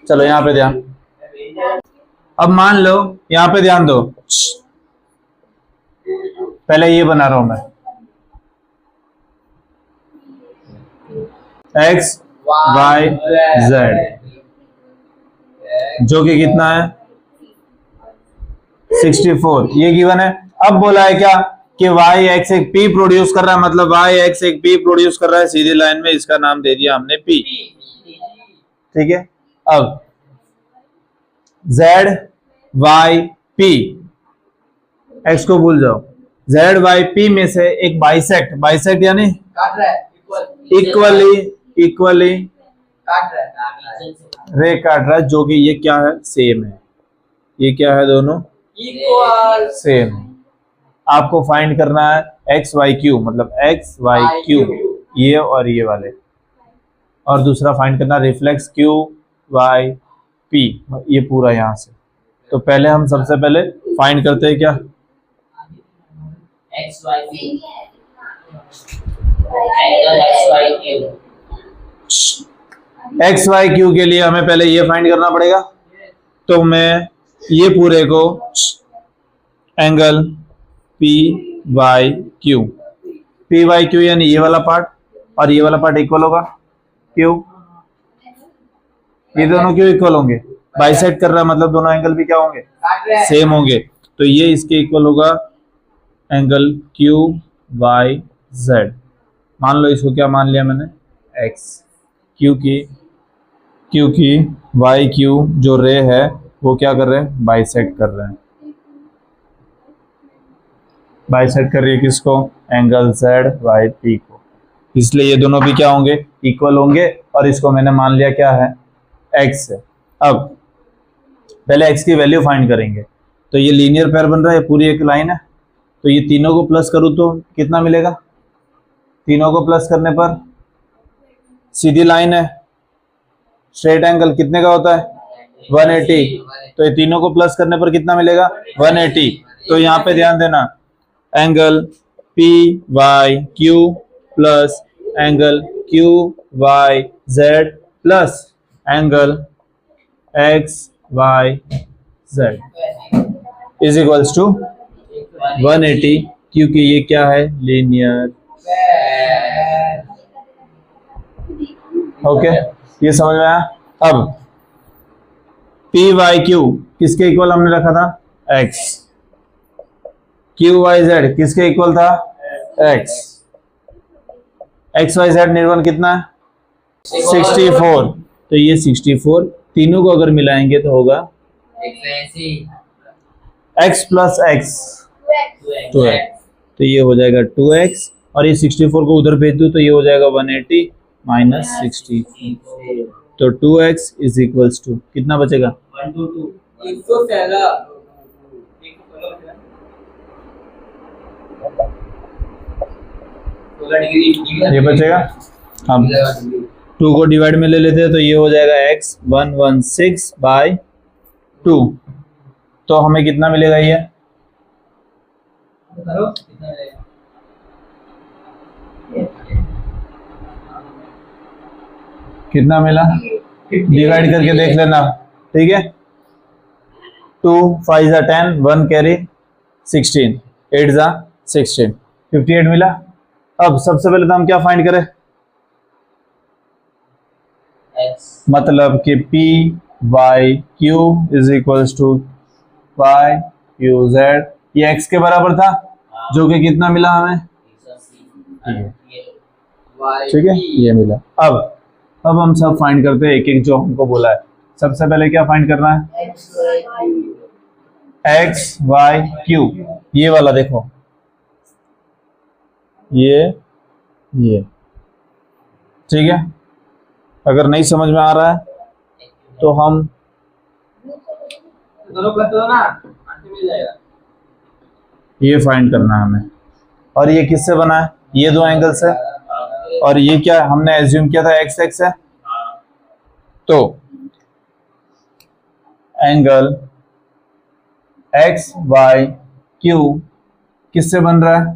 चलो यहाँ पे ध्यान। अब मान लो यहाँ पे ध्यान दो, पहले ये बना रहा हूं मैं, x y z, जो कि कितना है 64, ये गिवन है। अब बोला है क्या कि y x एक p प्रोड्यूस कर रहा है, मतलब y x एक p प्रोड्यूस कर रहा है सीधी लाइन में, इसका नाम दे दिया हमने p। ठीक है, अब z y p, x को भूल जाओ, z y p में से एक बाइसेक्ट, बाइसेक्ट यानी इक्वली रे काट रहा है, जो कि ये क्या है सेम है, ये क्या है दोनों इक्वल सेम है। आपको फाइंड करना है एक्स वाई क्यू, मतलब एक्स वाई क्यू ये और ये वाले, और दूसरा फाइंड करना रिफ्लेक्स क्यू वाई पी, ये पूरा यहाँ से। तो पहले हम सबसे पहले फाइंड करते हैं क्या X Y Q, angle X Y Q. X Y Q के लिए हमें पहले ये फाइंड करना पड़ेगा। तो मैं ये पूरे को angle P Y Q, P Y Q यानी ये वाला पार्ट और ये वाला पार्ट इक्वल होगा क्यू, ये दोनों क्यों इक्वल होंगे, बाइसेक्ट कर रहा है मतलब दोनों एंगल भी क्या होंगे सेम होंगे, तो ये इसके इक्वल होगा एंगल क्यू वाई जेड। मान लो इसको क्या मान लिया मैंने एक्स, क्योंकि वाई क्यू जो रे है वो क्या कर रहे हैं बाइसेक्ट कर रहे हैं, बाइसेक्ट कर रही है किसको एंगल जेड वाई पी को, इसलिए ये दोनों भी क्या होंगे इक्वल होंगे, और इसको मैंने मान लिया क्या है एक्स है। अब पहले एक्स की वैल्यू फाइंड करेंगे, तो ये लीनियर पेयर बन रहा है, पूरी एक लाइन है, तो ये तीनों को प्लस करूँ तो कितना मिलेगा, तीनों को प्लस करने पर सीधी लाइन है, स्ट्रेट एंगल कितने का होता है 180, तो ये तीनों को प्लस करने पर कितना मिलेगा 180। तो यहाँ पे ध्यान देना angle P Y Q plus angle Q Y Z plus angle X Y Z is equals to 180, क्योंकि ये क्या है लीनियर। ओके, ये समझ में आया। अब पी वाई क्यू किसके इक्वल हमने रखा था एक्स, क्यू वाई जेड किसके इक्वल था एक्स, एक्स वाई जेड निर्वन कितना है 64, तो ये 64 तीनों को अगर मिलाएंगे तो होगा x प्लस एक्स 2x, तो ये हो जाएगा 2x, और ये 64 को उधर भेज दूं तो ये हो जाएगा 180 माइनस 64, तो 2x इज इक्वल्स टू कितना बचेगा 122, ये बचेगा। हम 2 को डिवाइड में ले लेते हैं तो ये हो जाएगा x 116/2, तो हमें कितना मिलेगा ये कितना मिला डिवाइड करके देख लेना, ठीक है। 2 5 जा 10, 1 कैरी 16, 8 जा 16, 58 मिला। अब सबसे पहले तो हम क्या फाइंड करें, मतलब कि P Y Q is equals to Y Q Z, ये एक्स के बराबर था जो कि कितना मिला हमें, ठीक है ये मिला। अब हम सब फाइंड करते हैं एक एक जो हमको बोला है। सबसे पहले क्या फाइंड करना है एक्स वाई क्यू, ये वाला देखो ये ठीक है। अगर नहीं समझ में आ रहा है तो हम ये फाइंड करना है हमें, और ये किससे बना है ये दो एंगल से, और ये क्या हमने एज्यूम किया था एक्स एक्स है, तो एंगल एक्स वाई क्यू किससे बन रहा है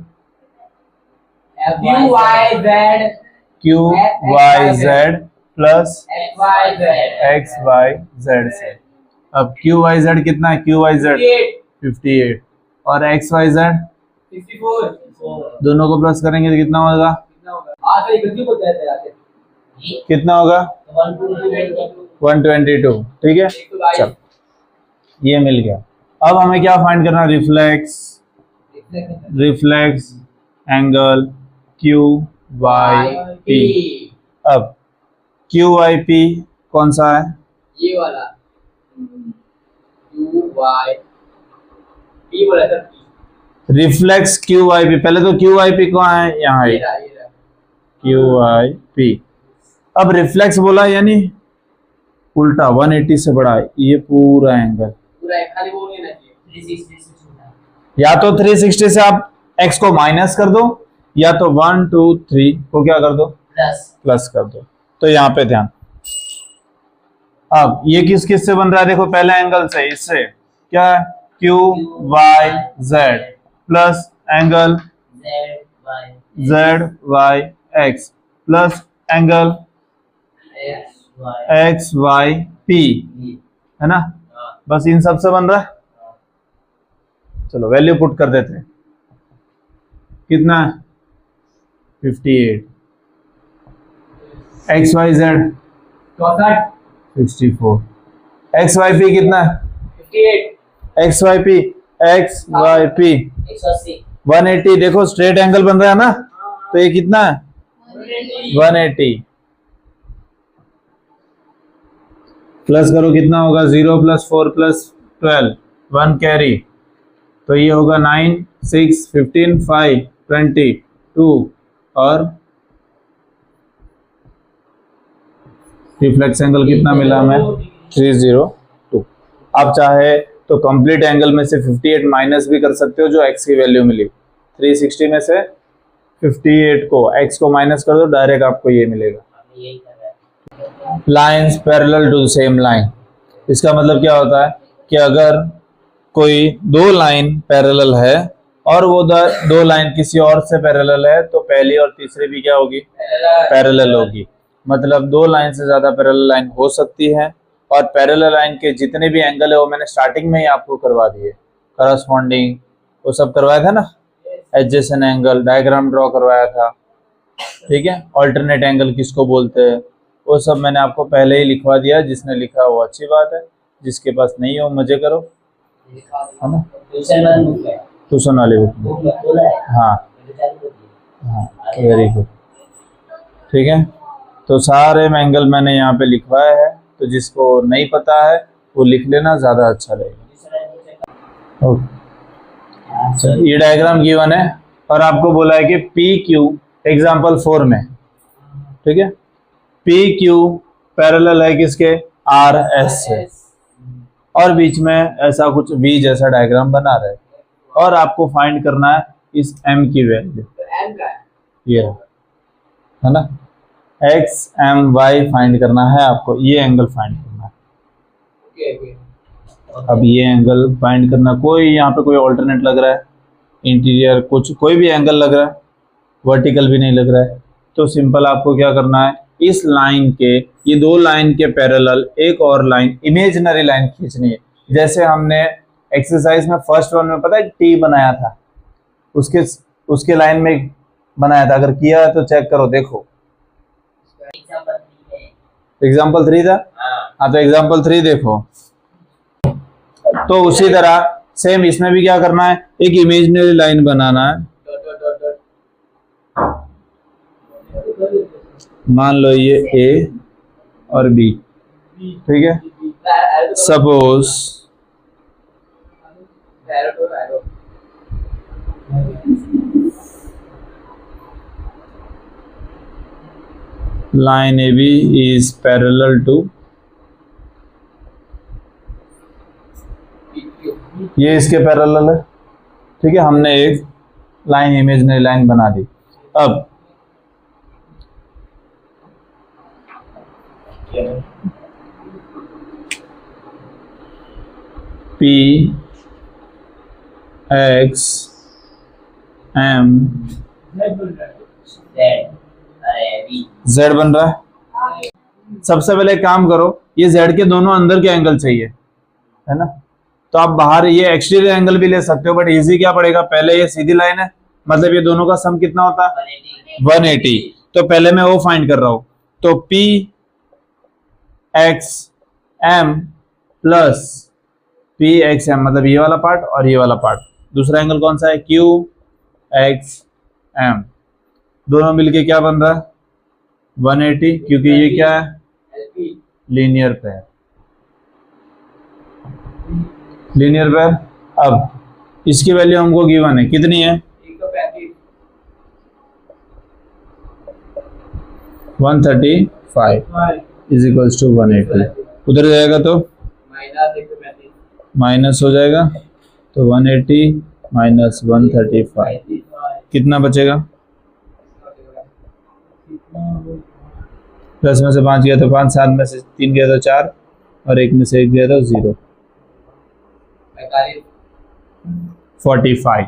Q Y Z plus X Y Z. X Y Z से। अब क्यू वाई जेड कितना है? क्यू वाई जेड 58 और एक्स वाई जेड 64. दोनों को प्लस करेंगे तो कितना होगा? कितना होगा? 122। ठीक है, चल ये मिल गया। अब हमें क्या फाइंड करना? Reflex angle Q Y P. अब क्यू वाई पी कौन सा है? ये वाला U Y P बोला sir. Reflex Q Y P. पहले तो क्यू वाई पी कहाँ है? यहाँ है ये रहा. Q Y P. अब रिफ्लेक्स बोला यानी उल्टा 180 से बड़ा है ये पूरा एंगल। पूरा एक खाली वो नहीं ना चाहिए 360 होता है. या तो 360 से आप x को माइनस कर दो या तो 1 2 3 को क्या कर दो? प्लस कर दो। तो यहाँ पे ध्यान। अब ये किस किस से बन रहा है? देखो पहले एंगल से, इससे क्या है? Q Y Z plus angle Z Y X plus angle X Y P, है ना? बस इन सब से बन रहा है। चलो वैल्यू पुट कर देते हैं। कितना है? 58। X Y Z 64। X Y P कितना है? 58. X Y P 180। देखो स्ट्रेट एंगल बन रहा है ना, तो ये कितना है? 180। प्लस करो कितना होगा? 0 + 4 + 12 1 कैरी, तो ये होगा 9 6 15 5 22 और रिफ्लेक्स एंगल कितना मिला हमें? 302। आप चाहे तो कंप्लीट एंगल में से 58 माइनस भी कर सकते हो जो x की वैल्यू मिली। 360 में से 58 को x को माइनस कर दो, डायरेक्ट आपको ये मिलेगा। Lines parallel to the same line. इसका मतलब क्या होता है कि अगर कोई दो लाइन पैरेलल है और वो दो लाइन किसी और से पैरेलल है तो पहली और तीसरी भी क्या होगी? पैरेलल होगी। मतलब दो लाइन से ज्यादा पैरेलल लाइन हो सकती है और पैरेलल लाइन के जितने भी एंगल है वो मैंने स्टार्टिंग में ही आपको करवा दिए। करस्पॉन्डिंग वो सब करवाया था ना, एडजेसेंट एंगल डायग्राम ड्रॉ करवाया था। ठीक है, ऑल्टरनेट एंगल किसको बोलते हैं वो सब मैंने आपको पहले ही लिखवा दिया। जिसने लिखा वो अच्छी बात है, जिसके पास नहीं हो मजे करो, है ना? ट्यूशन वाली बुक। हाँ हाँ, वेरी गुड। ठीक है, तो सारे एंगल मैंने यहाँ पे लिखवाया है, तो जिसको नहीं पता है वो लिख लेना, ज़्यादा अच्छा रहेगा। ओके, ये डायग्राम गिवन है और आपको बोला है कि पी क्यू एग्जाम्पल 4 में, ठीक है, पी क्यू पैरेलल है किसके? आर एस से, और बीच में ऐसा कुछ वी जैसा डायग्राम बना रहे और आपको फाइंड करना है इस एम की वैल्यू। ये है ना, एक्स एम वाई फाइंड करना है आपको, ये एंगल फाइंड करना है। अब ये एंगल फाइंड करना, कोई यहाँ पे कोई ऑल्टरनेट लग रहा है, इंटीरियर कुछ कोई भी एंगल लग रहा है, वर्टिकल भी नहीं लग रहा है, तो सिंपल आपको क्या करना है, इस लाइन के, ये दो लाइन के पैरेलल एक और लाइन, इमेजिनरी लाइन खींचनी है। जैसे हमने एक्सरसाइज में फर्स्ट वन में पता है टी बनाया था, उसके लाइन में बनाया था, अगर किया है तो चेक करो, देखो एग्जाम्पल 3 था। हाँ, तो एग्जाम्पल 3 देखो, तो उसी तरह सेम इसमें भी क्या करना है, एक इमेजिनरी लाइन बनाना है। मान लो ये ए और बी, ठीक है, suppose line AB is parallel to, ये इसके पैरेलल है, ठीक है, हमने एक लाइन इमेजिनरी लाइन बना दी। अब P X M Z बन रहा है, सबसे पहले एक काम करो, ये जेड के दोनों अंदर के एंगल चाहिए, है ना। तो आप बाहर ये एक्सटीरियर एंगल भी ले सकते हो, बट इजी क्या पड़ेगा, पहले ये सीधी लाइन है, मतलब ये दोनों का सम कितना होता है 180। तो पहले मैं वो फाइंड कर रहा हूं, तो P X M plus P X M, मतलब ये वाला पार्ट और ये वाला पार्ट। दूसरा एंगल कौन सा है, क्यू एक्स एम, दोनों मिलके क्या बन रहा है 180, क्योंकि ये क्या है लीनियर पेयर, लीनियर पेयर। अब इसकी वैल्यू हमको गिवन है, कितनी है 135 इज इक्वल्स टू 180। उधर जाएगा तो माइनस हो जाएगा, तो 180 माइनस 135 कितना बचेगा, प्लस में से 5 गया तो 5, 7 में से 3 गया तो 4, और 1 में से 1 गया तो 0, 45।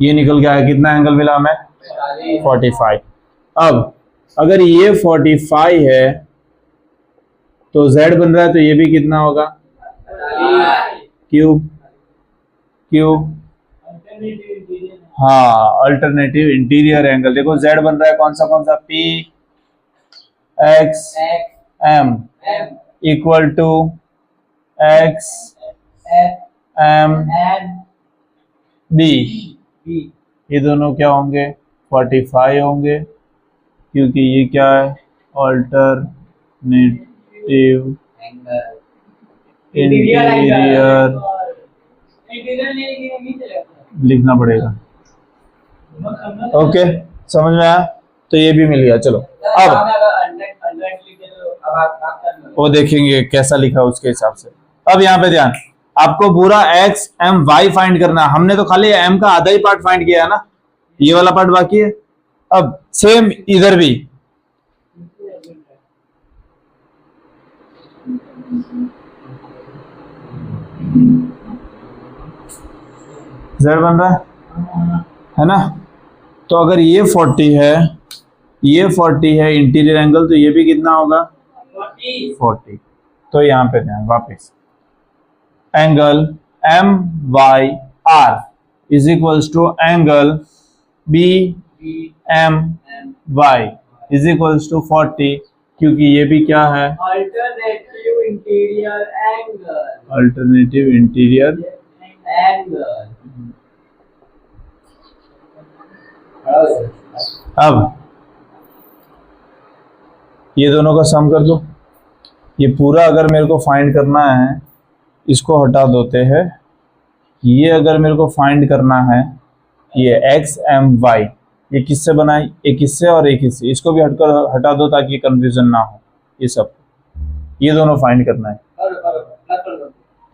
ये निकल गया है, कितना एंगल मिला हमें 45। अब अगर ये 45 है तो z बन रहा है, तो ये भी कितना होगा क्यूब, क्यूब, हाँ अल्टरनेटिव इंटीरियर एंगल। देखो z बन रहा है कौन सा P X M equal to X M B, ये दोनों क्या होंगे 45 होंगे, क्योंकि ये क्या है अल्टरनेटिव इंटीरियर लिखना पड़ेगा। ओके समझ में आया, तो ये भी मिल गया। चलो अब वो देखेंगे कैसा लिखा उसके हिसाब से। अब यहाँ पे ध्यान, आपको पूरा एक्स एम वाई फाइंड करना है, हमने तो खाली एम का आधा ही पार्ट फाइंड किया है ना, ये वाला पार्ट बाकी है। अब सेम इधर भी z बन रहा है ना, तो अगर ये 40 है, ये 40 है इंटीरियर एंगल, तो ये भी कितना होगा 40। तो यहां पे ध्यान वापस, angle M Y R is equals to angle B M Y is equals to 40, क्योंकि ये भी क्या है alternative interior angle, alternative interior angle. अब ये दोनों का सम कर दो, ये पूरा अगर मेरे को फाइंड करना है, इसको हटा देते हैं, ये अगर मेरे को फाइंड करना है, ये एक्स एम वाई ये किससे बना है, एक इससे और एक इससे, इसको भी हटा दो ताकि कंफ्यूजन ना हो। ये सब ये दोनों फाइंड करना है,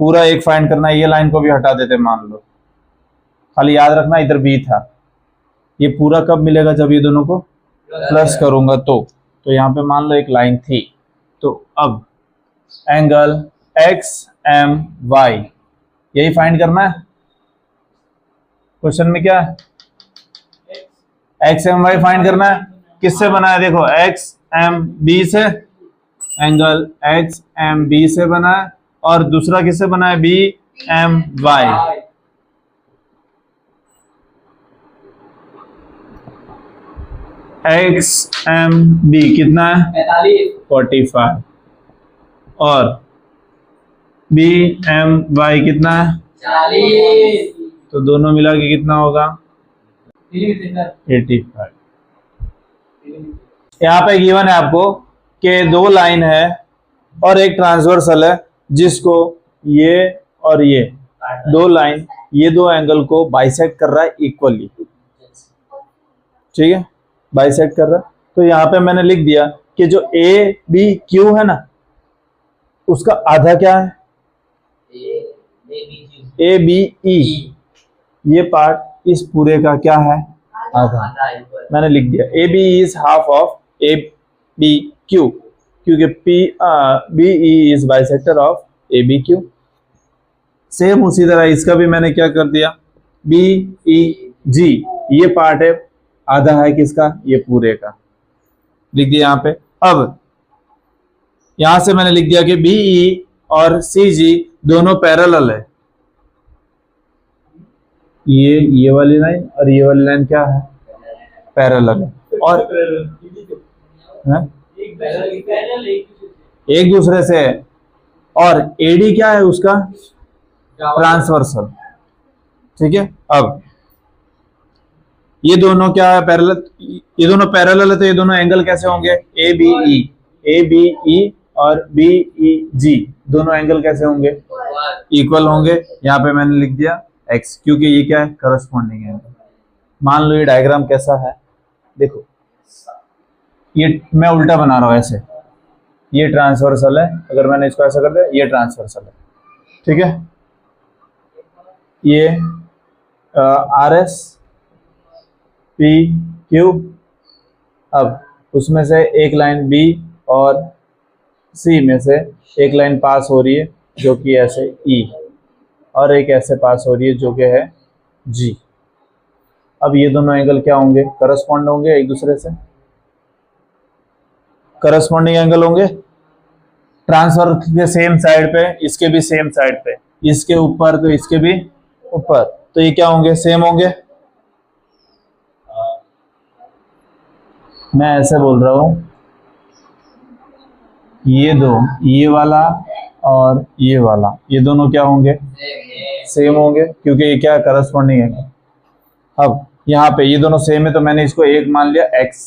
पूरा एक फाइंड करना है, ये लाइन को भी हटा देते मान लो, खाली याद रखना इधर बी था। ये पूरा कब मिलेगा, जब ये दोनों को प्लस करूंगा तो यहाँ पे मान लो एक लाइन थी। तो अब एंगल एक्स एम वाई यही फाइंड करना है, क्वेश्चन में क्या है एक्स एम वाई फाइंड करना है। किससे बना है, देखो एक्स एम बी से, एंगल एक्स एम बी से बना है, और दूसरा किससे बना है B M Y. X M B कितना है 45, और बी एम वाई कितना है 40। तो दोनों मिला के कितना होगा 85। यहाँ पे गिवन है आपको कि दो लाइन है और एक ट्रांसवर्सल है, जिसको ये और ये दो लाइन, ये दो एंगल को बाइसेक्ट कर रहा है इक्वली, ठीक है बाइसेक्ट कर रहा है। तो यहाँ पे मैंने लिख दिया कि जो ए बी क्यू है ना, उसका आधा क्या है ए बी ई, ये पार्ट इस पूरे का क्या है आधा। मैंने लिख दिया A B is half of A B Q, क्योंकि P B E is bisector of A B Q. Same उसी तरह इसका भी मैंने क्या कर दिया, बी ई जी ये पार्ट है, आधा है किसका ये पूरे का, लिख दिया यहाँ पे। अब यहां से मैंने लिख दिया कि BE और CG दोनों पैरेलल है। ये वाली लाइन और ये वाली लाइन क्या है, पैरेलल है, और है? एक दूसरे से है। और AD क्या है उसका, ट्रांसवर्सल। ठीक है, अब ये दोनों क्या है, पैरेलल, ये दोनों पैरेलल है तो ये दोनों एंगल कैसे होंगे, ABE और BEG दोनों एंगल कैसे होंगे, इक्वल होंगे। यहाँ पे मैंने लिख दिया x, क्योंकि ये क्या है, करस्पॉन्डिंग एंगल। मान लो ये डायग्राम कैसा है, देखो ये मैं उल्टा बना रहा हूं ऐसे, ये ट्रांसवर्सल है, अगर मैंने इसको ऐसा कर दिया ये ट्रांसवर्सल है, ठीक है। ये RS PQ, अब उसमें से एक लाइन B और C में से एक लाइन पास हो रही है जो कि ऐसे E, और एक ऐसे पास हो रही है जो कि है G। अब ये दोनों एंगल क्या होंगे, करस्पॉन्ड होंगे एक दूसरे से, करस्पॉन्डिंग एंगल होंगे। ट्रांसफर के सेम साइड पे, इसके भी सेम साइड पे, इसके ऊपर तो इसके भी ऊपर, तो ये क्या होंगे, सेम होंगे। मैं ऐसे बोल रहा हूं, ये दो, ये वाला और ये वाला, ये दोनों क्या होंगे, सेम होंगे, क्योंकि ये क्या करस्पॉन्डिंग है। अब यहाँ पे ये दोनों सेम है तो मैंने इसको एक मान लिया x,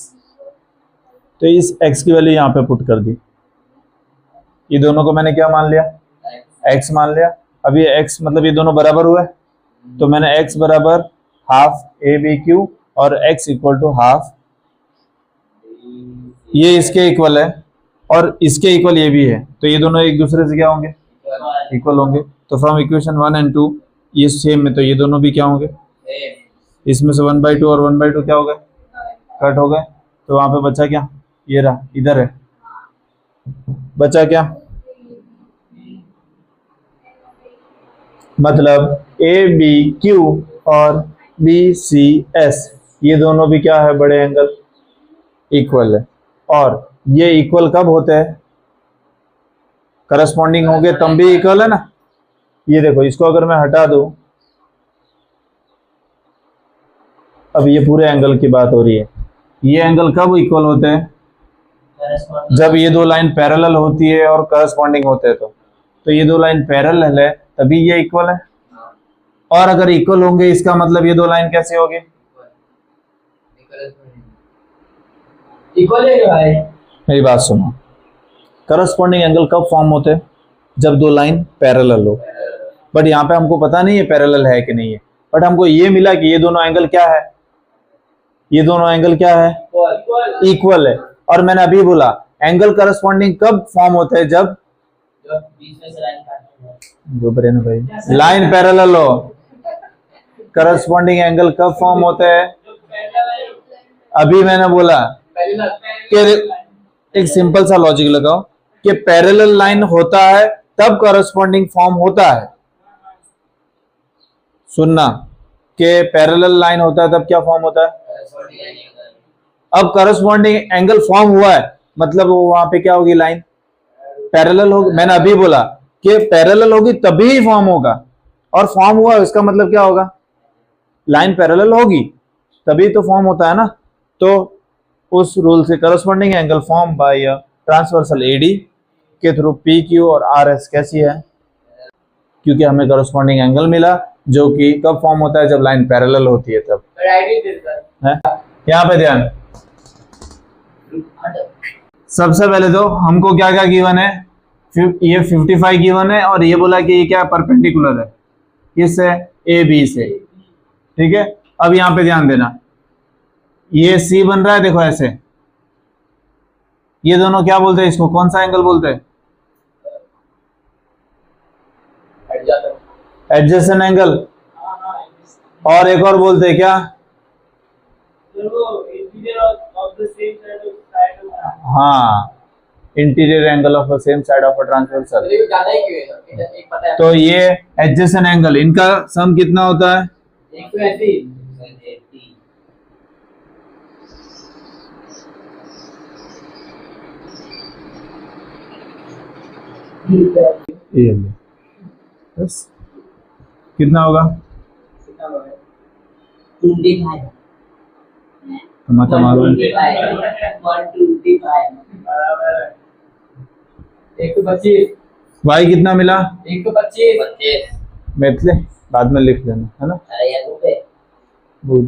तो इस x की वैल्यू यहाँ पे पुट कर दी। ये दोनों को मैंने क्या मान लिया, x मान लिया। अब ये x मतलब ये दोनों बराबर हुए, तो मैंने x बराबर हाफ ABQ और x इक्वल टू हाफ, ये इसके इक्वल है और इसके इक्वल ये भी है, तो ये दोनों एक दूसरे से क्या होंगे, इक्वल होंगे। तो फ्रॉम इक्वेशन 1 और 2 ये सेम में, तो ये दोनों भी क्या होंगे, इसमें से 1/2 और 1/2 क्या हो गए, कट हो गए। तो वहां पे बचा क्या, ये रहा, इधर है, बचा क्या, मतलब ABQ और BCS ये दोनों भी क्या है, बड़े एंगल, इक्वल है। और ये इक्वल कब होते हैं, करस्पॉन्डिंग होंगे तब भी इक्वल है ना। ये देखो, इसको अगर मैं हटा दूं, अब ये पूरे एंगल की बात हो रही है, ये एंगल कब इक्वल होते हैं, जब ये दो लाइन पैरेलल होती है और करस्पॉन्डिंग होते हैं। तो ये दो लाइन पैरेलल है तभी ये इक्वल है, और अगर इक्वल होंगे इसका मतलब ये दो लाइन कैसे होगी, इक्वल है भाई। मेरी बात सुनो, करस्पॉन्डिंग एंगल कब फॉर्म होते हैं, जब दो लाइन पैरेलल हो। बट यहाँ पे हमको पता नहीं है पैरेलल है कि नहीं है, बट हमको ये मिला कि ये दोनों एंगल क्या है, ये दोनों एंगल क्या है, इक्वल है। और मैंने अभी बोला एंगल करस्पॉन्डिंग कब फॉर्म होते हैं, जब बीच में से लाइन काटते हैं, जो बरे ना भाई, लाइन पैरेलल हो। करस्पॉन्डिंग एंगल कब फॉर्म होते हैं, अभी मैंने बोला कि एक सिंपल सा लॉजिक लगाओ कि पैरेलल लाइन होता है तब करस्पॉन्डिंग फॉर्म होता है। सुनना कि पैरेलल लाइन होता है तब क्या फॉर्म होता है, अब करस्पॉन्डिंग एंगल फॉर्म हुआ है मतलब वो वहां पे क्या होगी, लाइन पैरेलल होगी। मैंने अभी बोला कि पैरेलल होगी तभी फॉर्म होगा, और फॉर्म हुआ इसका मतलब क्या होगा, लाइन पैरेलल होगी तभी तो फॉर्म होता है ना। तो उस रूल से corresponding angle form by transversal AD के थ्रू PQ और RS कैसी है, क्योंकि हमें करस्पॉन्डिंग एंगल मिला जो कि कब फॉर्म होता है, जब लाइन पैरेलल होती है तब है। यहाँ पे ध्यान, सबसे पहले तो हमको क्या क्या गिवन है, ये 55 गिवन है, और ये बोला कि ये क्या परपेंडिकुलर है, किससे, AB से, ठीक है। अब यहाँ पे ध्यान देना, ये C बन रहा है, देखो ऐसे, ये दोनों क्या बोलते हैं, इसको कौन सा एंगल बोलते हैं, एडजेसेंट एंगल, और एक और बोलते हैं क्या, हाँ, interior angle of the same side of a transversal. तो ये एडजेसेंट एंगल, इनका सम कितना होता है, 180। ये ले बस कितना होगा 25 टमाटर मारो 125 भाई कितना मिला 125 मैथले बाद में लिख लेना है ना अरे यार रुपए बोल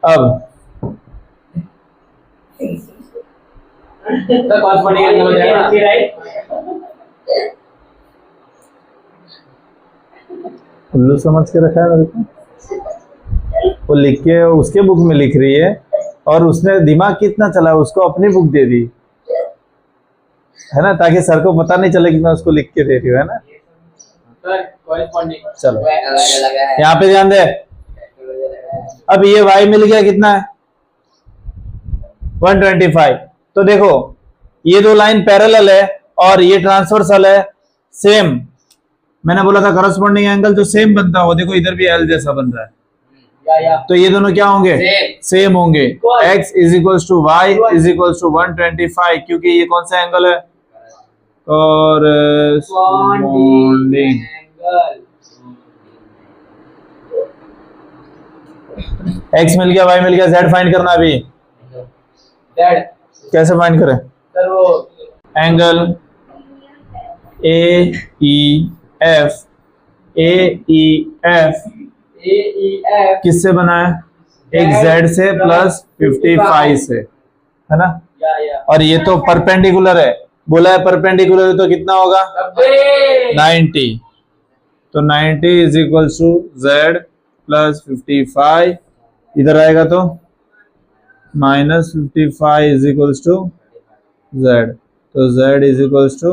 अब तो कौन पड़ेगा हो जाएगा राइट उल्लू समझ के रखा है मेरे को वो लिख के उसके बुक में लिख रही है और उसने दिमाग कितना चला उसको अपनी बुक दे दी है ना ताकि सर को पता नहीं चले कि मैं उसको लिख के दे रही हूँ है ना सर कॉरेस्पॉन्डिंग चलो लगा है यहाँ पे ध्यान दे अब ये y मिल गया कितना है 125 तो देखो ये दो लाइन पैरेलल है और ये ट्रांसवर्सल है सेम मैंने बोला था करस्पॉन्डिंग एंगल जो सेम बनता हो देखो इधर भी एल जैसा बन रहा है या तो ये दोनों क्या होंगे सेम होंगे x is equal to Y is equal to 125 क्योंकि ये कौन सा एंगल है करस्पॉन्डिंग एंगल x मिल गया y मिल गया z फाइंड करना अभी दैट कैसे फाइंड करें सर वो एंगल AEF AEF AEF किससे बना है एक z से प्लस 55 से है ना या और ये तो परपेंडिकुलर है बोला है परपेंडिकुलर तो कितना होगा 90 तो 90 is equal to z plus 55 इधर आएगा तो minus 55 is equal to z तो z is equal to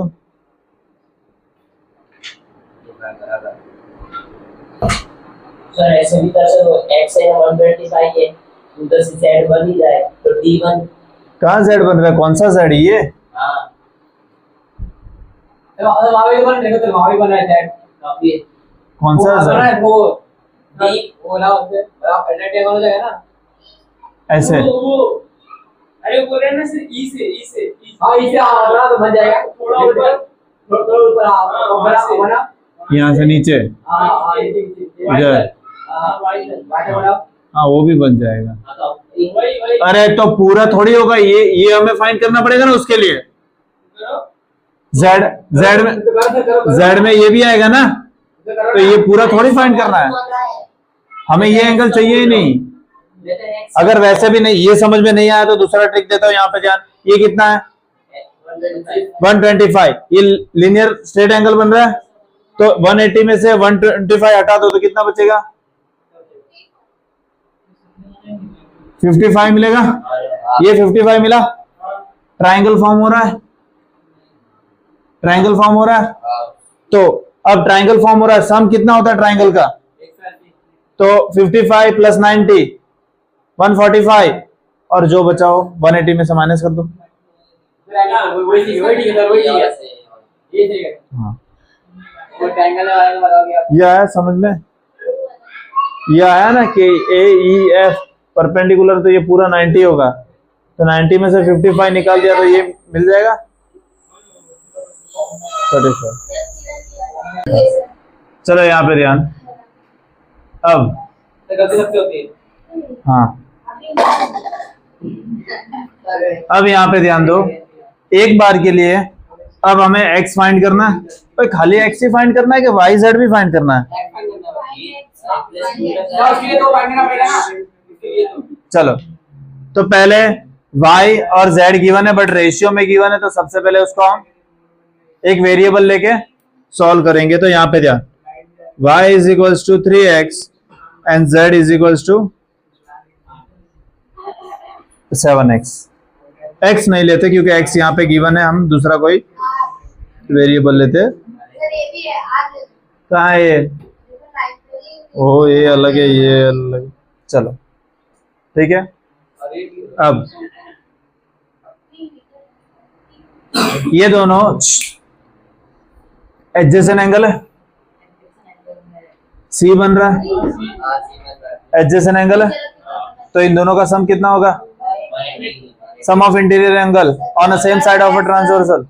sir ऐसे भी कर सर x है 125 है उधर से z बन ही जाए तो d1 कहाँ z बन रहा है कौन सा z ये हां तो वहां भी बन देखो तो वहां भी बन रहा है z काफी कौन सा बन रहा z है वो d वो ना उससे बड़ा अल्टरनेटिव हो जाएगा ना ऐसे वो अरे बोल रहे हैं ना सर e से हां e से हां बना तो बन जाएगा थोड़ा ऊपर हां बड़ा बना यहाँ से नीचे हां हां इधर हां बड़ा हाँ वो भी बन जाएगा वही अरे तो पूरा थोड़ी होगा ये हमें फाइंड करना पड़ेगा ना उसके लिए z में ये भी आएगा ना तो ये पूरा थोड़ी फाइंड करना है हमें ये एंगल चाहिए ही नहीं अगर वैसे भी नहीं ये समझ में नहीं आया तो दूसरा ट्रिक देता हूँ यहाँ पे ध्यान ये कितना है 125 ये लीनियर स्ट्रेट एंगल बन रहा है तो 180 में से 125 हटा दो तो कितना बचेगा 55 मिलेगा ये 55 मिला ट्रायंगल फॉर्म हो रहा है ट्रायंगल फॉर्म हो रहा है तो अब ट्रायंगल फॉर्म हो रहा है सम कितना होता है ट्रायंगल का तो 55 प्लस 90 145 और जो बचाओ 180 में से माइनस कर दो हाँ यह आया समझ में यह आया ना कि AEF परपेंडिकुलर तो ये पूरा 90 होगा तो 90 में से 55 निकाल दिया तो ये मिल जाएगा 35 चलो यहाँ पे ध्यान अब हाँ अब यहाँ पे ध्यान दो एक बार के लिए अब हमें x फाइंड करना है भाई खाली x ही फाइंड करना है कि y z भी फाइंड करना है चलो तो पहले y और z गिवन है बट रेशियो में गिवन है तो सबसे पहले उसको हम एक वेरिएबल लेके सॉल्व करेंगे तो यहाँ पे ध्यान y is equals to 3x and z is equals to 7x x नहीं लेते क्योंकि x यहाँ पे गिवन है हम दूसरा कोई वेरिएबल लेते कहाँ है ये ओ ये अलग है ये अलग चलो ठीक है अब ये दोनों एडजेसेंट एंगल है सी बन रहा है एडजेसेंट एंगल है तो इन दोनों का सम कितना होगा sum of interior angle on the same side of a transversal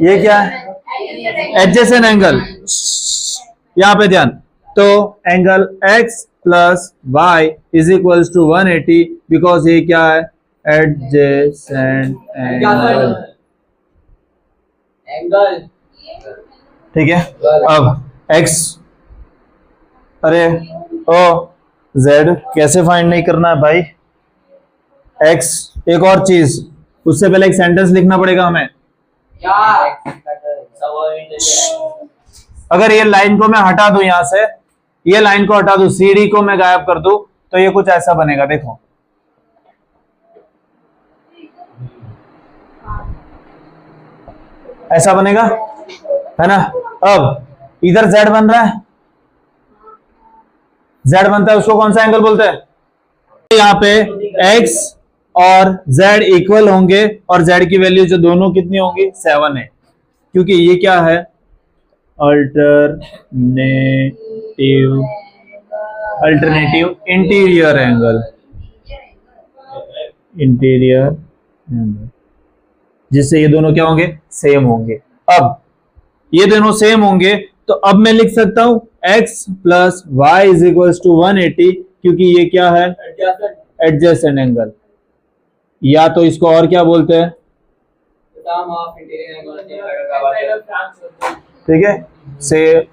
ये क्या है? Adjacent angle. यहाँ पे ध्यान, तो angle x plus Y is equals to 180 because ये क्या है? Adjacent angle. एंगल ठीक है, अब x, अरे ओ z कैसे फाइंड नहीं करना है भाई? x, एक और चीज, उससे पहले एक सेंटेंस लिखना पड़ेगा हमें। अगर ये लाइन को मैं हटा दूं यहां से, ये लाइन को हटा दूं, CD को मैं गायब कर दूं, तो ये कुछ ऐसा बनेगा, देखो। ऐसा बनेगा, है ना? अब इधर Z बन रहा है, Z बनता है, उसको कौन सा एंगल बोलते हैं? यहाँ पे x और z इक्वल होंगे और z की वैल्यू जो दोनों कितनी होंगी? 7 है, क्योंकि ये क्या है? Alternative interior angle, interior angle, जिससे ये दोनों क्या होंगे? सेम होंगे। अब ये दोनों सेम होंगे तो अब मैं लिख सकता हूं x plus Y is equal to 180, क्योंकि ये क्या है? Adjacent angle. या तो इसको और क्या बोलते हैं? ठीक है, से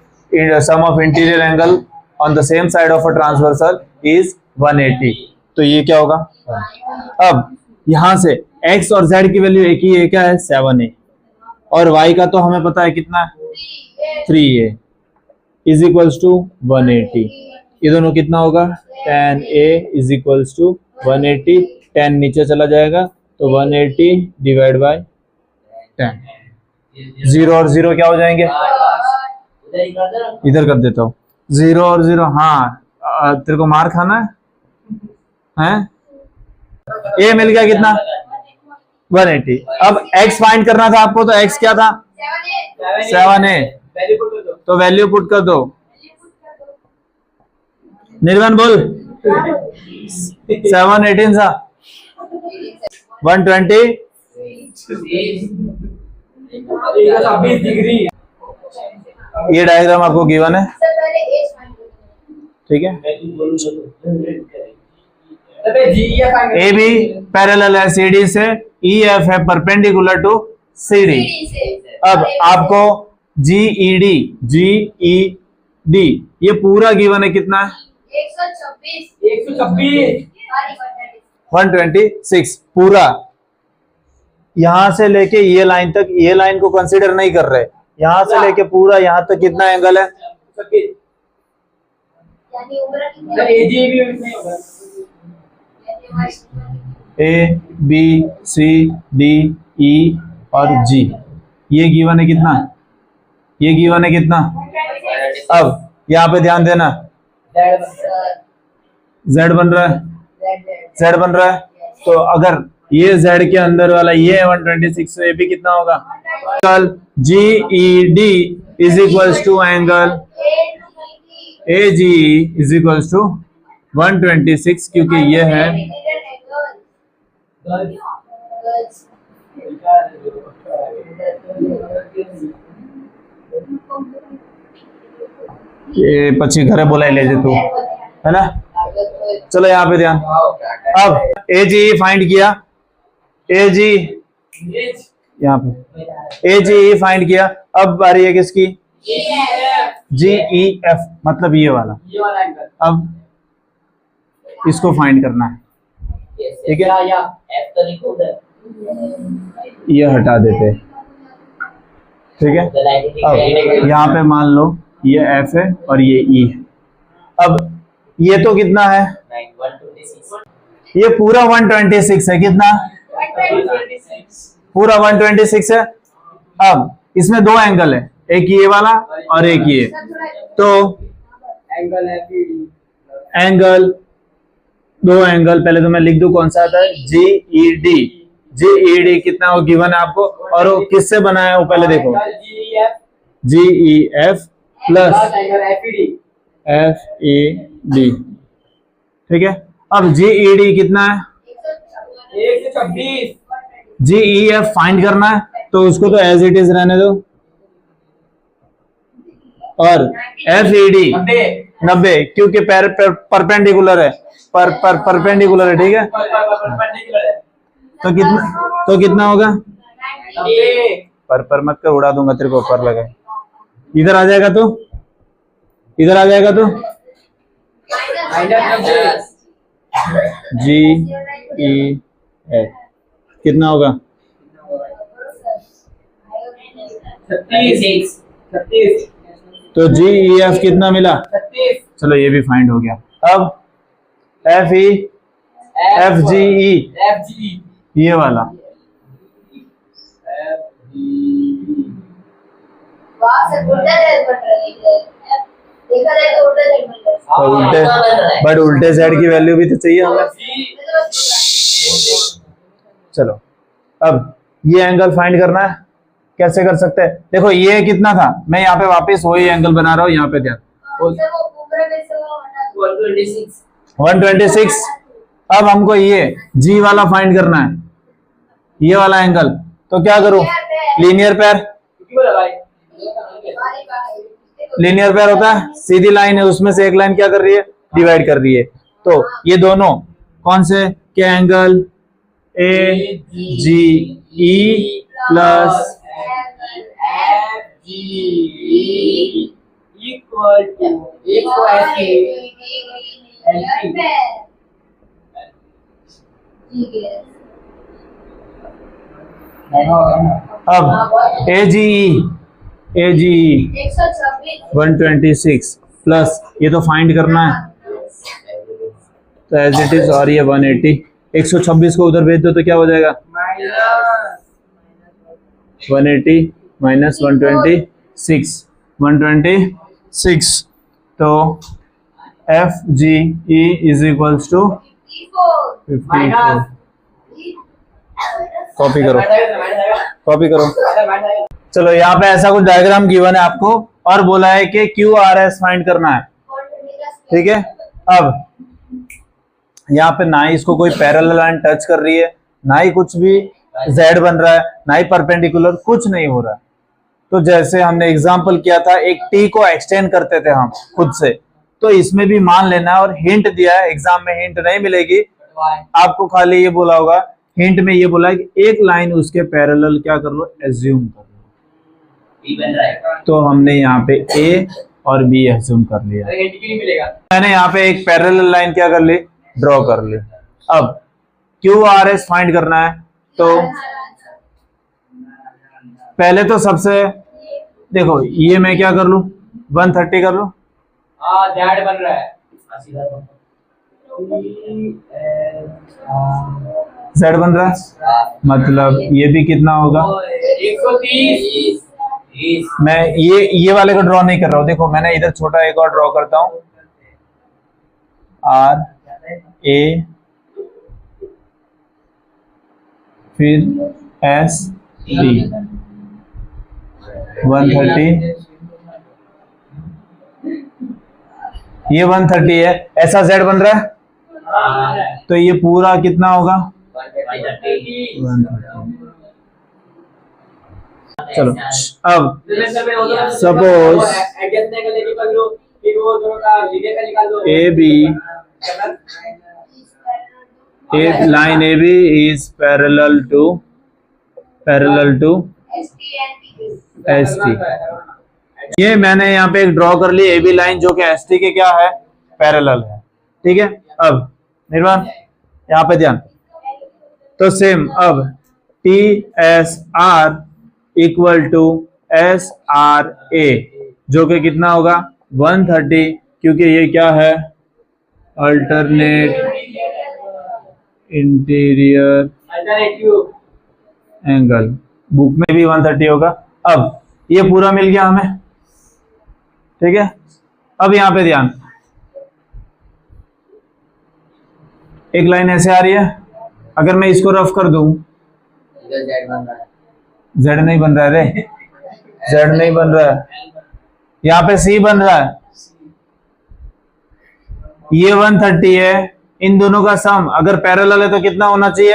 sum of interior angle on the same side of a transversal is 180, तो ये क्या होगा? अब यहां से x और z की वैल्यू एक ही है, क्या है? 7 है, और y का तो हमें पता है कितना है? 3 है, इज इक्वल्स टू 180। ये दोनों कितना होगा? tan a is equals to 180, 10 नीचे चला जाएगा तो 180 डिवाइड बाय 10, 0 और 0 क्या हो जाएंगे? इधर कर देता हूँ, 0 और 0। हाँ, तेरे को मार खाना है? a मिल गया कितना? 180। अब x फाइंड करना था आपको, तो x क्या था? 7 है, तो वैल्यू पुट कर दो। निर्वन बोल, 7 18 सा 120 ये डायग्राम आपको गिवन है, ठीक है? ए बी पैरेलल है CD से, EF है परपेंडिकुलर टू CD। अब आपको GED ये पूरा गिवन है, कितना है? 126 पूरा, यहां से लेके ये लाइन तक, ये लाइन को कंसीडर नहीं कर रहे, यहां से लेके पूरा यहां तक कितना एंगल है? A B C D E और G, ये गिवन है कितना? ये गिवन है कितना? अब यहाँ पे ध्यान देना, Z बन रहा है, Z बन रहा है, तो अगर ये Z के अंदर वाला ये 126, तो ये भी कितना होगा? Angle GED is equals to angle AGE is equals to 126, क्योंकि ये है ये पची घरे बोला ले जे तू, है ना? चलो यहाँ पे ध्यान, अब AGE फाइंड किया, AG यहाँ पे AGE फाइंड किया, अब बारी है किसकी? GEF, मतलब ये वाला। अब इसको फाइंड करना है, ठीक है? ये हटा देते, ठीक है? अब यहाँ पे मान लो ये F है और ये E है। अब ये तो कितना है? ये पूरा 126 है, कितना? पूरा 126 है। अब इसमें दो एंगल है, एक ये वाला और एक ये, तो एंगल, दो एंगल, पहले तो मैं लिख दूं कौन सा आता है? GED कितना वो गिवन है आपको, और वो किससे बना है वो पहले देखो, GEF प्लस FED, ठीक है? अब GED कितना है? जी ई एफ फाइंड करना है, तो उसको तो एज इट इज रहने दो, और एफ ई डी 90, क्योंकि परपेंडिकुलर है, परपेंडिकुलर है, ठीक है। तो कितना होगा, पर मत कर, उड़ा दूंगा तेरे को, पर लगा, इधर आ जाएगा तो, इधर आ जाएगा तो जी ई एफ कितना होगा, 36। तो जी ई एफ कितना मिला, 36। चलो ये भी फाइंड हो गया। अब एफ ई एफ जी ई, ये वाला तो उल्टे, बट उल्टे साइड की वैल्यू भी तो चाहिए हमें। चलो अब ये एंगल फाइंड करना है, कैसे कर सकते हैं, देखो ये कितना था, मैं यहाँ पे वापस वही एंगल बना रहा हूँ, यहाँ पे ध्यान, 126। अब हमको ये जी वाला फाइंड करना है, ये वाला एंगल, तो क्या करूं, लीनियर पेयर, लीनियर पेयर होता है, सीधी लाइन है, उसमें से एक लाइन क्या कर रही है, डिवाइड कर रही है, तो ये दोनों कौन से के एंगल, ए जी ई प्लस अब ए जी ई 126 प्लस ये तो फाइंड करना है, तो एज इट इज, और ये 180, 126 को उधर भेज दो तो क्या हो जाएगा, 180 माइनस 126, तो F G E is equals to 54। Copy करो। चलो यहाँ पे ऐसा कुछ डायग्राम गिवन है आपको, और बोला है कि क्यू आर एस फाइंड करना है, ठीक है। अब यहाँ पे ना ही इसको कोई पैरेलल लाइन टच कर रही है, ना ही कुछ भी z बन रहा है, ना ही परपेंडिकुलर, कुछ नहीं हो रहा है। तो जैसे हमने एग्जांपल किया था, एक t को एक्सटेंड करते थे हम खुद से, तो इसमें भी मान लेना, और हिंट दिया है, एग्जाम में हिंट नहीं मिलेगी आपको, खाली ये बोला होगा, हिंट में ये बोला है कि एक लाइन उसके पैरेलल क्या कर लो, एज्यूम कर लो, तो हमने यहाँ पे a और b एज्यूम कर लिया, मैंने यहाँ पे एक पैरेलल लाइन क्या कर ली, ड्रॉ कर ली। अब क्यू आर एस फाइंड करना है, तो पहले तो सबसे देखो, ये मैं क्या कर लूं, 130 कर लूं, Z बन रहा है, z बन रहा है, मतलब ये भी कितना होगा, 130। मैं ये वाले को ड्रॉ नहीं कर रहा हूँ, देखो मैंने इधर छोटा एक और ड्रॉ करता हूँ, आर ए फिर एस डी 130, ये 130 है, ऐसा z बन रहा है, तो ये पूरा कितना होगा, 130। चलो अब suppose A B, line A B is parallel to S T, ये मैंने यहाँ पे एक ड्रॉ कर ली, ए बी लाइन जो कि एस टी के क्या है, पैरेलल है, ठीक है। अब निर्वाण यहाँ पे ध्यान, तो सेम अब T S R equal to S R A, जो कि कितना होगा, 130, क्योंकि ये क्या है, अल्टरनेट इंटीरियर एंगल, बुक में भी 130 होगा। अब ये पूरा मिल गया हमें, ठीक है। अब यहां पे ध्यान, एक लाइन ऐसे आ रही है, अगर मैं इसको रफ कर दूं, Z नहीं बन रहा है रे, Z नहीं बन रहा है, यहाँ पे C बन रहा है, ये 130 है, इन दोनों का सम अगर पैरेलल है तो कितना होना चाहिए,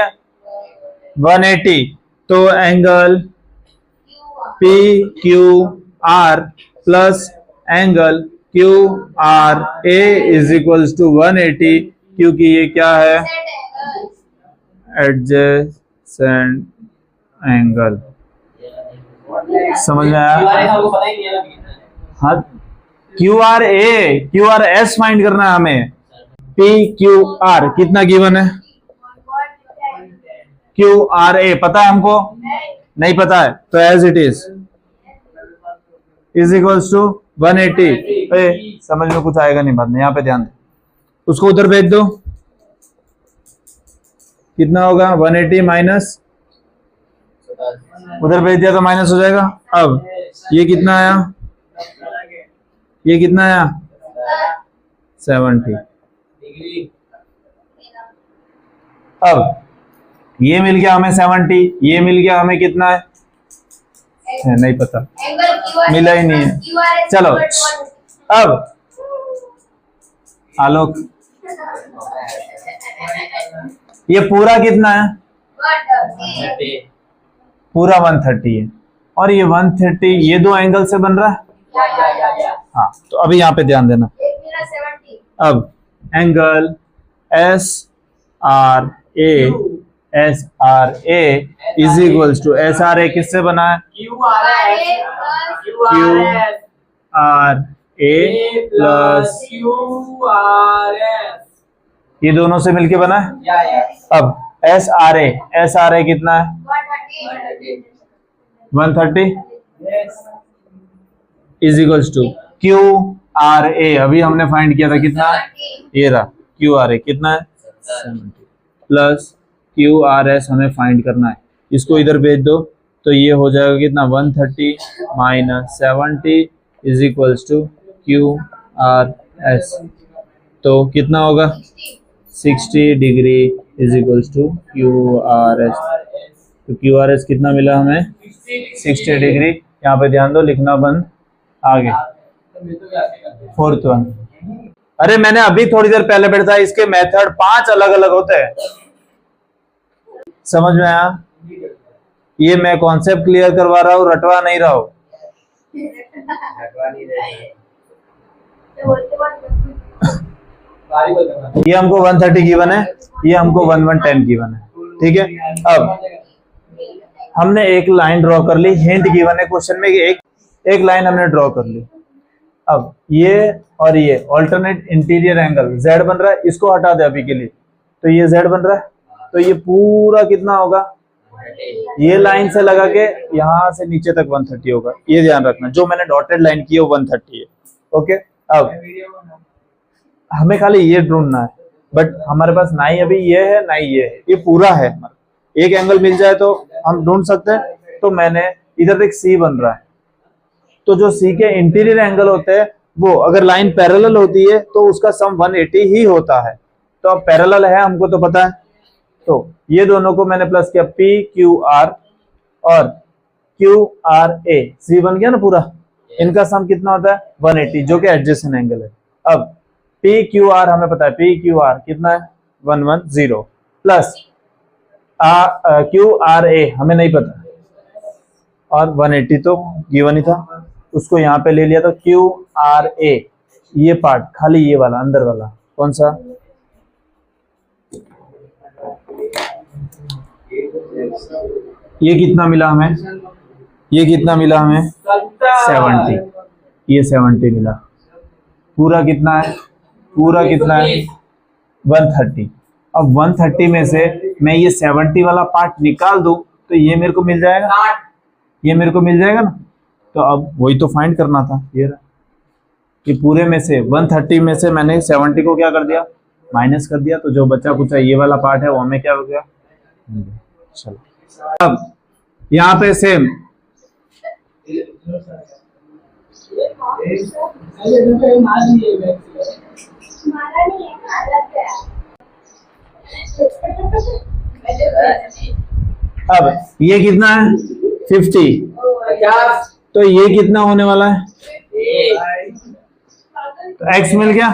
180, तो angle P Q R plus angle Q R A is equals to 180, क्योंकि ये क्या है, एडजेसेंट एंगल। समझ में आया? हाँ, क्यू आर एस फाइंड करना है हमें। पी क्यू आर कितना गिवन है, क्यू आर ए पता है हमको, नहीं पता है, तो as it is equals to 180। समझ में कुछ आएगा नहीं बाद में, यहाँ पे ध्यान दो, उसको उधर भेज दो, कितना होगा 180 माइनस, उधर भेज दिया तो माइनस हो जाएगा। अब ये कितना आया, ये कितना आया 70। अब ये मिल गया हमें 70, ये मिल गया हमें कितना है नहीं पता, मिला ही नहीं है। चलो अब आलोक, ये पूरा कितना है, पूरा 130 है, और ये 130 ये दो एंगल से बन रहा है। हाँ, तो अभी यहाँ पे ध्यान देना। अब angle S R A is equals to S R A किससे बना है, क्यू आर ए प्लस ये दोनों से मिलके बना है। अब एस आर ए कितना है 130 is equals to Q R A, अभी हमने फाइंड किया था कितना, ये रहा क्यू आर ए कितना है 70 प्लस क्यू आर एस हमें फाइंड करना है, इसको इधर भेज दो तो ये हो जाएगा कितना 130 minus 70 is equals to Q R S, तो कितना होगा 60 degree is equals to Q R S. तो क्यू आर एस कितना मिला हमें 60 डिग्री। यहाँ पे ध्यान दो, लिखना बंद, आगे 4th वन। अरे मैंने अभी थोड़ी देर पहले बैठा, इसके मेथड 5 अलग अलग होते हैं, समझ में आया? ये मैं कॉन्सेप्ट क्लियर करवा रहा हूँ, रटवा नहीं रहा हूँ। ये हमको 130 गिवन है, ये हमको 1110 गिवन है, ठीक है। अब हमने एक लाइन ड्रॉ कर ली, हिंट गिवन है क्वेश्चन में, एक लाइन हमने ड्रॉ कर ली। अब ये और ये ऑल्टरनेट इंटीरियर एंगल z बन रहा है, इसको हटा दे अभी के लिए, तो ये z बन रहा है, तो ये पूरा कितना होगा, ये लाइन से लगा के यहाँ से नीचे तक 130 होगा, ये ध्यान रखना। जो मैंने डॉटेड लाइन की है वो 130 है, ओके। अब हमें खाली ये ढूंढना है, बट हमारे पास ना ही अभी ये है ना ही ये है, ये पूरा है। एक एंगल मिल जाए तो हम ढूंढ सकते हैं। तो मैंने इधर एक सी बन रहा है, तो जो सी के इंटीरियर एंगल होते हैं वो अगर लाइन पैरेलल होती है तो उसका सम 180 ही होता है। तो अब पैरेलल है हमको तो पता है, तो ये दोनों को मैंने प्लस किया, पी क्यू आर और क्यू आर ए, सी बन गया ना पूरा। इनका सम कितना होता है 180, जो कि एडजेसेंट एंगल है। अब पी क्यू आर हमें पता है, पी क्यू आर कितना है 110 प्लस क्यू आर ए हमें नहीं पता, और 180 तो गिवन ही था, उसको यहाँ पे ले लिया। तो क्यू आर ए ये पार्ट खाली, ये वाला अंदर वाला कौन सा, ये कितना मिला हमें, ये कितना मिला हमें 70, ये 70 मिला। पूरा कितना है, पूरा कितना है 130। अब 130 में से मैं ये 70 वाला पार्ट निकाल दूं तो ये मेरे को मिल जाएगा, ये मेरे को मिल जाएगा ना। तो अब वही तो फाइंड करना था, ये रहा कि पूरे में से 130 में से मैंने 70 को क्या कर दिया, माइनस कर दिया। तो जो बचा कुछ ये वाला पार्ट है वो हमें क्या हो गया। चलो अब यहाँ पे सेम अब ये कितना है 50, तो ये कितना होने वाला है, तो x मिल गया।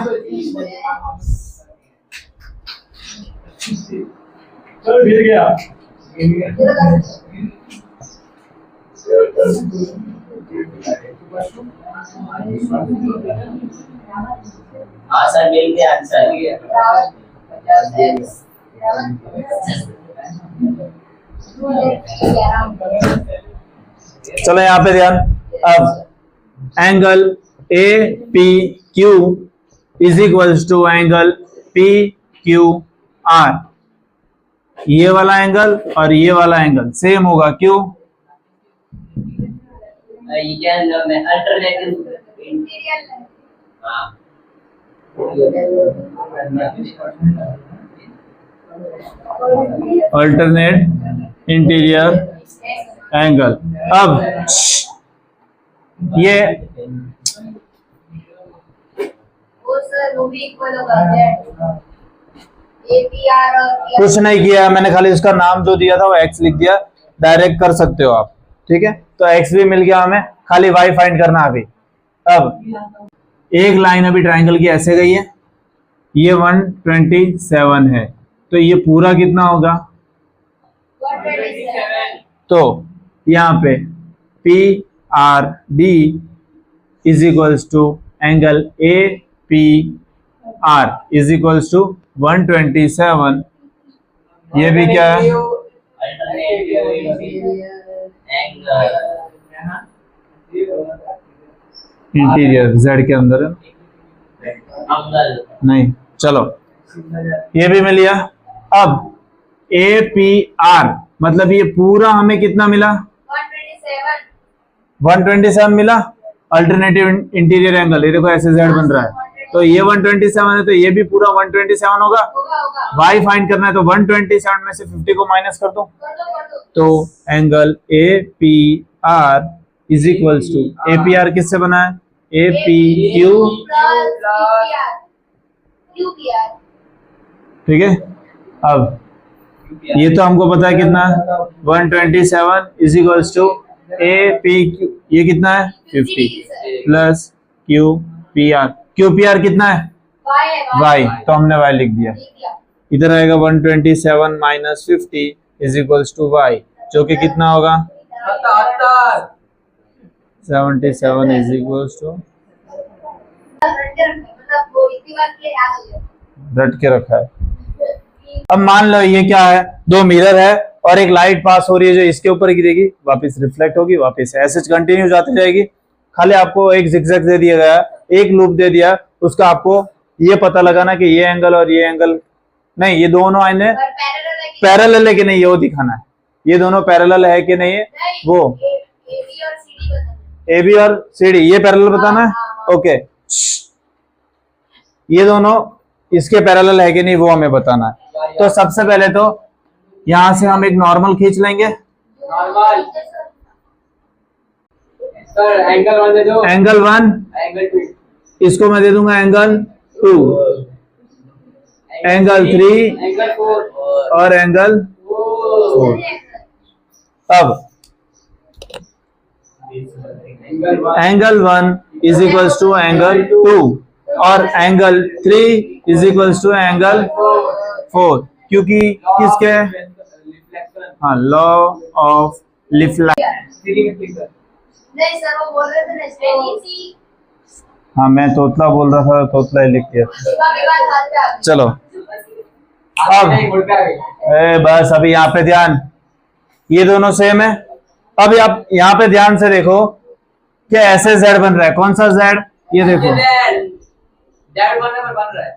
हाँ सर मिल गया आंसर। चलो यहाँ पे ध्यान। अब angle A P Q is equals to angle P Q R. ये वाला एंगल और ये वाला एंगल सेम होगा, क्यों? ये क्या है अल्टरनेटिव हाँ अल्टरनेट इंटीरियर एंगल। अब ये कुछ नहीं किया मैंने, खाली इसका नाम जो दिया था वो एक्स लिख दिया। डायरेक्ट कर सकते हो आप, ठीक है। तो एक्स भी मिल गया हमें, खाली वाई फाइंड करना अभी। अब एक लाइन अभी ट्राइंगल की ऐसे गई है, ये 127 है, तो ये पूरा कितना होगा? 127। तो यहाँ पे P R D is equals to angle A P R is equals to 127। ये भी क्या है? इंटीरियर जेड के अंदर है नहीं। चलो ये भी मिल गया। अब ए पी आर मतलब ये पूरा हमें कितना मिला? 127 मिला। अल्टरनेटिव इंटीरियर एंगल, ये देखो ऐसे जेड बन रहा है, तो ये 127 है, तो ये भी पूरा 127 होगा। वाई फाइंड करना है, तो 127 में से 50 को माइनस कर दो, तो angle A P R is equals to, A P R किससे बना है? ए पी क्यू, ठीक है। अब ये तो हमको पता है कितना, 127 is equals to A P Q, ये कितना है? 50 plus Q P R. Q P R कितना है? वाई, तो हमने वाई लिख दिया। इधर आएगा 127 minus 50 is equals to Y, जो कि कितना होगा? 77 इज इक्वल्स टू, रट के रखा है। अब मान लो ये क्या है? दो मिरर है और एक लाइट पास हो रही है जो इसके ऊपर गिरेगी, वापस रिफ्लेक्ट होगी, वापस ऐसे कंटिन्यू जाती जाएगी। खाली आपको एक जिगजैग दे दिया गया, एक लूप दे दिया, उसका आपको ये पता लगाना कि ये एंगल और ये एंगल नहीं, ये दोनों आईने पैरेलल है कि नहीं, ये वो दिखाना है। ये दोनों पैरेलल है कि नहीं है, वो ए बी और सी डी ये पैरेलल बताना है। ओके, ये दोनों इसके पैरेलल है कि नहीं वो हमें बताना है। तो सबसे पहले तो यहां से हम एक नॉर्मल खींच लेंगे। एंगल 1 दे दो, एंगल 1, एंगल 2, इसको मैं दे दूंगा एंगल 2, एंगल 3 एंगल 4 और एंगल 4। अब angle 1 is equals to angle 2 और angle 3 is equals to angle 4, क्योंकि किसके? हाँ, लॉ ऑफ रिफ्लेक्शन। नहीं सर वो बोल रहे थे ना स्टेडी। हाँ मैं तोतला बोल रहा था, तोतला ही लिख दिया। चलो अब बस अभी यहाँ पे ध्यान, ये दोनों सेम है। अब आप यहाँ पे ध्यान से देखो कि ऐसे जेड बन रहा है। कौन सा जेड? ये देखो जेड बन रहा है,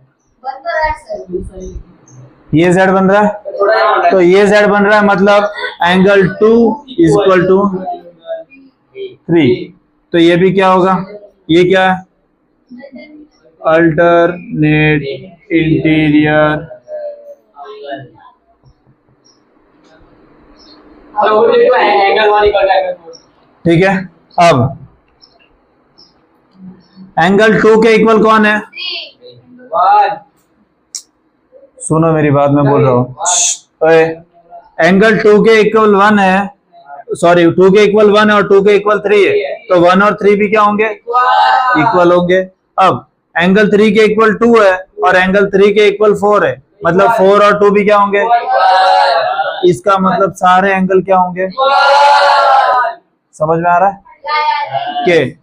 ये जेड बन रहा है, तो ये जेड बन रहा है, मतलब एंगल 2 इज इक्वल टू 3। तो ये भी क्या होगा? ये क्या है? Alternate interior angle 1 equal angle 4। ठीक है। अब एंगल 2 के इक्वल कौन है? 1। सुनो मेरी बात, मैं बोल रहा हूँ। एंगल 2 के इक्वल 1 है, सॉरी 2 के इक्वल 1 है और 2 के इक्वल 3 है, तो 1 और 3 भी क्या होंगे? इक्वल होंगे। अब एंगल 3 के इक्वल 2 है और एंगल 3 के इक्वल 4 है, मतलब 4 और 2 भी क्या होंगे? इसका मतलब सारे एंगल क्या होंगे? समझ में आ रहा है कि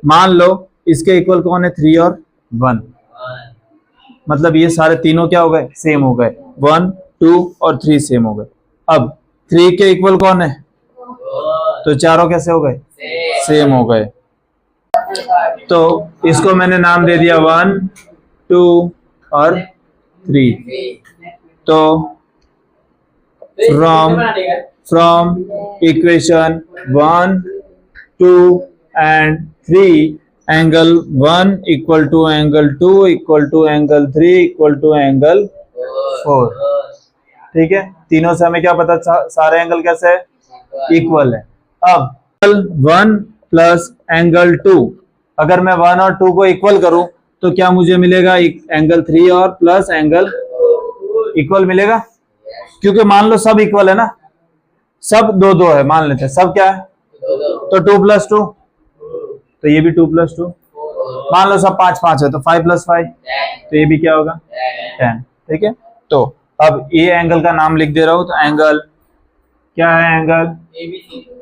मान लो इसके इक्वल कौन है 3 और 1, मतलब ये सारे तीनों क्या हो गए सेम हो गए, 1 2 और 3 सेम हो गए। अब 3 के इक्वल कौन है, तो चारों कैसे हो गए सेम हो गए। तो इसको मैंने नाम दे दिया 1 2 और 3। तो from equation 1 2 and 3 angle 1 equal to angle 2 equal to angle 3 equal to angle 4। ठीक है, तीनों से हमें क्या पता, सारे एंगल कैसे है इक्वल है। अब एंगल 1 प्लस एंगल 2, अगर मैं 1 और 2 को इक्वल करूं तो क्या मुझे मिलेगा, एंगल 3 और प्लस एंगल इक्वल मिलेगा, क्योंकि मान लो सब इक्वल है ना, सब 2 2 है, मान लेते हैं सब क्या है, तो 2 प्लस 2, तो ये भी 2 प्लस 2, मान लो सब 5 5 है तो 5 प्लस 5, तो ये भी क्या होगा 10। ठीक है, तो अब ये एंगल का नाम लिख दे रहा हूं, तो एंगल क्या है, angle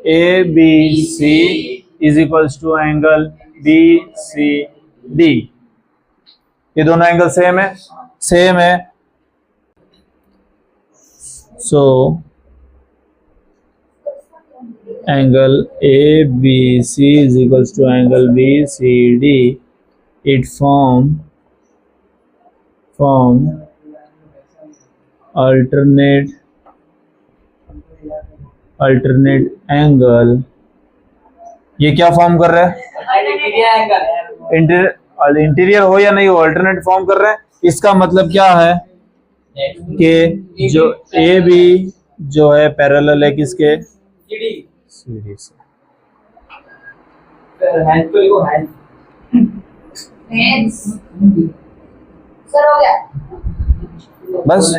A B C is equals to angle B C D. ये दोनों एंगल सेम है, so angle A B C is equals to angle B C D, it form alternate angle. ये क्या फॉर्म कर रहा है, इंटीरियर हो या नहीं हो, अल्टरनेट फॉर्म कर रहा है। इसका मतलब क्या है कि जो ए बी जो है पैरेलल है किसके, सीडी से। सर हो गया बस।